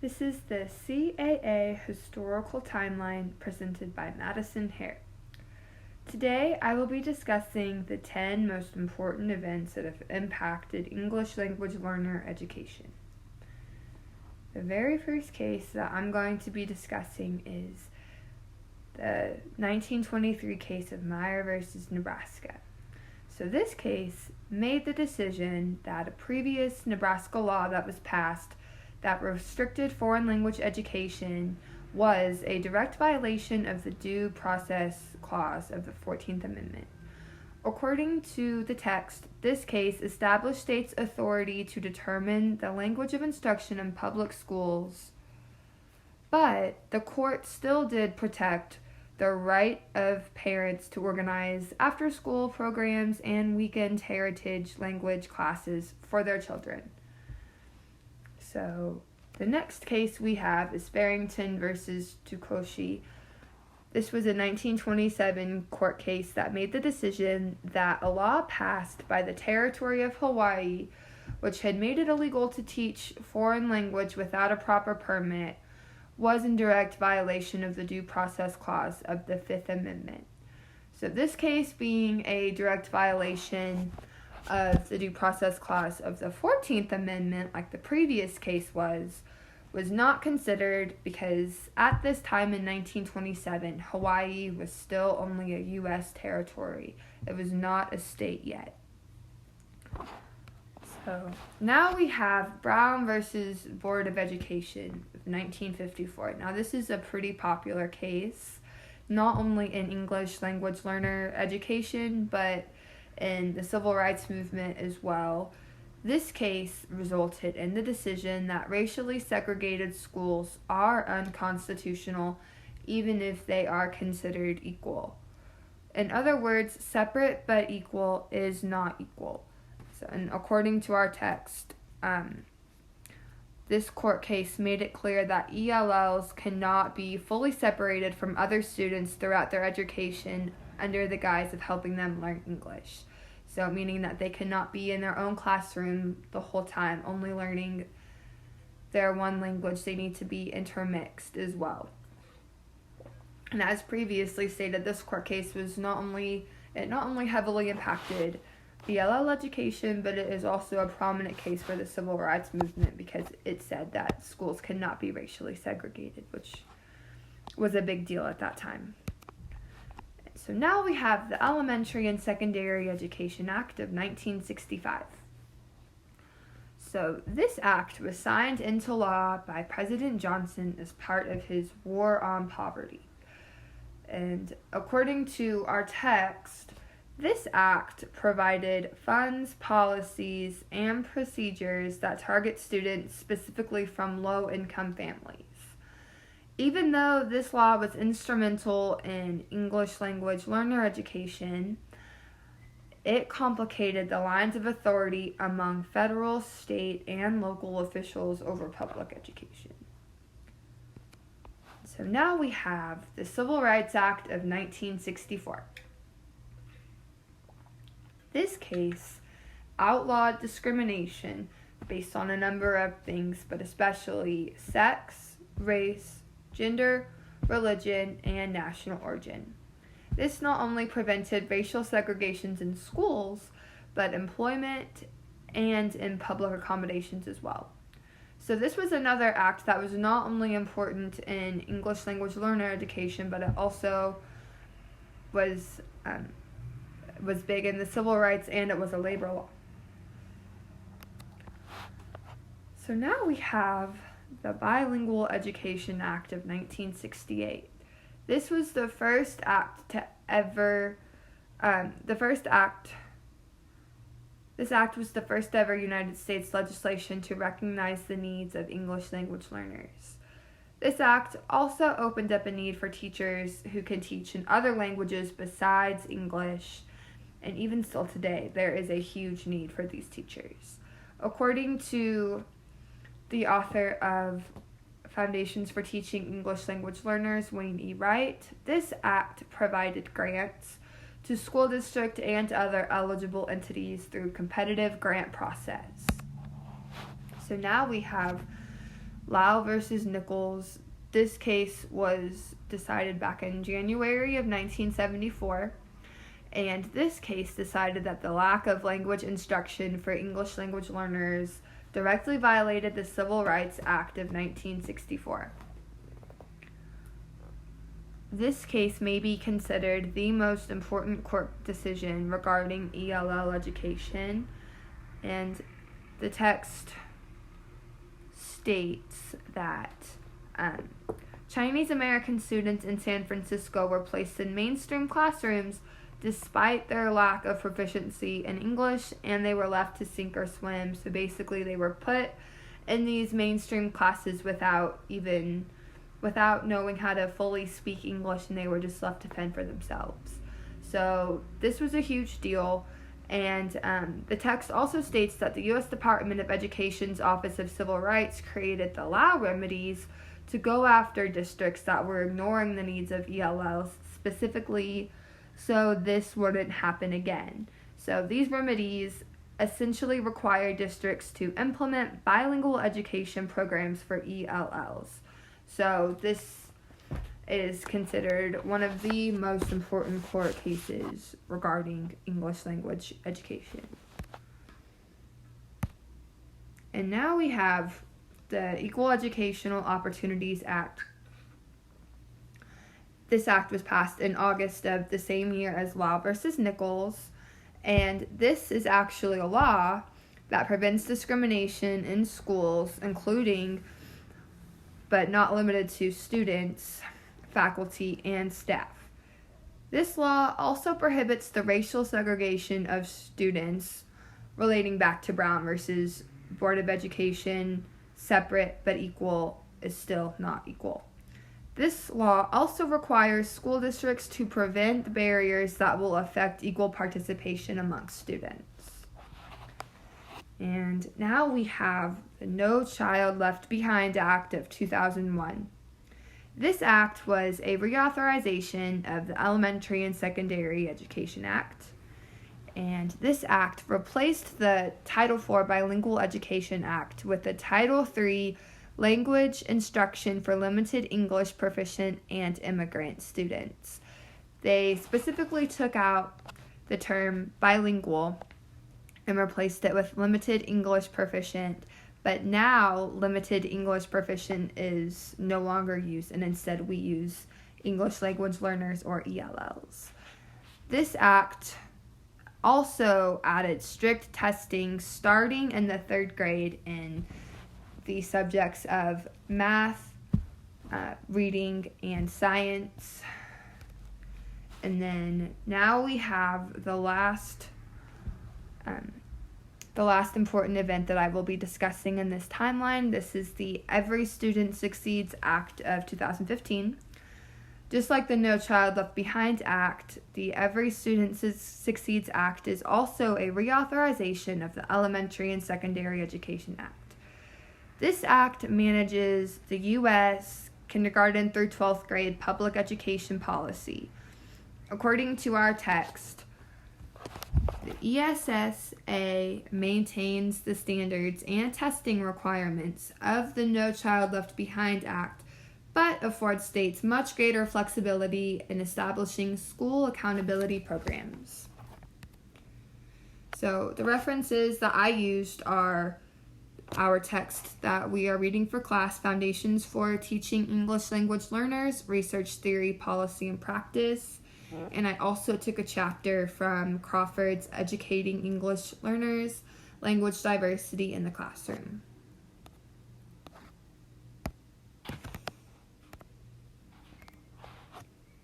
This is the CAA Historical Timeline presented by Madison Hare. Today I will be discussing the 10 most important events that have impacted English language learner education. The very first case that I'm going to be discussing is the 1923 case of Meyer versus Nebraska. So this case made the decision that a previous Nebraska law that was passed that restricted foreign language education was a direct violation of the Due Process Clause of the 14th Amendment. According to the text, this case established states' authority to determine the language of instruction in public schools, but the court still did protect the right of parents to organize after-school programs and weekend heritage language classes for their children. So the next case we have is Farrington versus Tukoshi. This was a 1927 court case that made the decision that a law passed by the territory of Hawaii, which had made it illegal to teach foreign language without a proper permit, was in direct violation of the Due Process Clause of the Fifth Amendment. So this case, being a direct violation of the Due Process Clause of the 14th Amendment, like the previous case was not considered because at this time in 1927, Hawaii was still only a U.S. territory. It was not a state yet. So now we have Brown versus Board of Education of 1954. Now this is a pretty popular case, not only in English language learner education, but in the civil rights movement as well. This case resulted in the decision that racially segregated schools are unconstitutional even if they are considered equal. In other words, separate but equal is not equal. So, and according to our text, this court case made it clear that ELLs cannot be fully separated from other students throughout their education under the guise of helping them learn English. So meaning that they cannot be in their own classroom the whole time, only learning their one language. They need to be intermixed as well. And as previously stated, this court case was not only heavily impacted ELL education, but it is also a prominent case for the civil rights movement because it said that schools cannot be racially segregated, which was a big deal at that time. So now we have the Elementary and Secondary Education Act of 1965. So this act was signed into law by President Johnson as part of his War on Poverty. And according to our text, this act provided funds, policies, and procedures that target students specifically from low-income families. Even though this law was instrumental in English language learner education, it complicated the lines of authority among federal, state, and local officials over public education. So now we have the Civil Rights Act of 1964. This case outlawed discrimination based on a number of things, but especially sex, race, gender, religion, and national origin. This not only prevented racial segregations in schools, but employment and in public accommodations as well. So this was another act that was not only important in English language learner education, but it also was big in the civil rights, and it was a labor law. So now we have the Bilingual Education Act of 1968. This was the first act to ever, this act was the first ever United States legislation to recognize the needs of English language learners. This act also opened up a need for teachers who can teach in other languages besides English, and even still today, there is a huge need for these teachers. According to the author of Foundations for Teaching English Language Learners, Wayne E. Wright, this act provided grants to school district and other eligible entities through competitive grant process. So now we have Lau versus Nichols. This case was decided back in January of 1974, and this case decided that the lack of language instruction for English language learners directly violated the Civil Rights Act of 1964. This case may be considered the most important court decision regarding ELL education, and the text states that Chinese American students in San Francisco were placed in mainstream classrooms despite their lack of proficiency in English, and they were left to sink or swim. So basically they were put in these mainstream classes without knowing how to fully speak English, and they were just left to fend for themselves. So this was a huge deal, and the text also states that the U.S. Department of Education's Office of Civil Rights created the Lau remedies to go after districts that were ignoring the needs of ELLs specifically, so this wouldn't happen again. So these remedies essentially require districts to implement bilingual education programs for ELLs. So this is considered one of the most important court cases regarding English language education. And now we have the Equal Educational Opportunities Act. This act was passed in August of the same year as Lau versus Nichols, and this is actually a law that prevents discrimination in schools, including but not limited to students, faculty, and staff. This law also prohibits the racial segregation of students, relating back to Brown versus Board of Education. Separate but equal is still not equal. This law also requires school districts to prevent barriers that will affect equal participation amongst students. And now we have the No Child Left Behind Act of 2001. This act was a reauthorization of the Elementary and Secondary Education Act. And this act replaced the Title IV Bilingual Education Act with the Title III Language Instruction for Limited English Proficient and Immigrant Students. They specifically took out the term bilingual and replaced it with limited English proficient, but now limited English proficient is no longer used, and instead we use English language learners or ELLs. This act also added strict testing starting in the 3rd grade in the subjects of math, reading, and science. And then now we have the last important event that I will be discussing in this timeline. This is the Every Student Succeeds Act of 2015. Just like the No Child Left Behind Act, the Every Student Succeeds Act is also a reauthorization of the Elementary and Secondary Education Act. This act manages the U.S. kindergarten through 12th grade public education policy. According to our text, the ESSA maintains the standards and testing requirements of the No Child Left Behind Act, but affords states much greater flexibility in establishing school accountability programs. So the references that I used are our text that we are reading for class, Foundations for Teaching English Language Learners, Research Theory, Policy, and Practice. And I also took a chapter from Crawford's Educating English Learners, Language Diversity in the Classroom.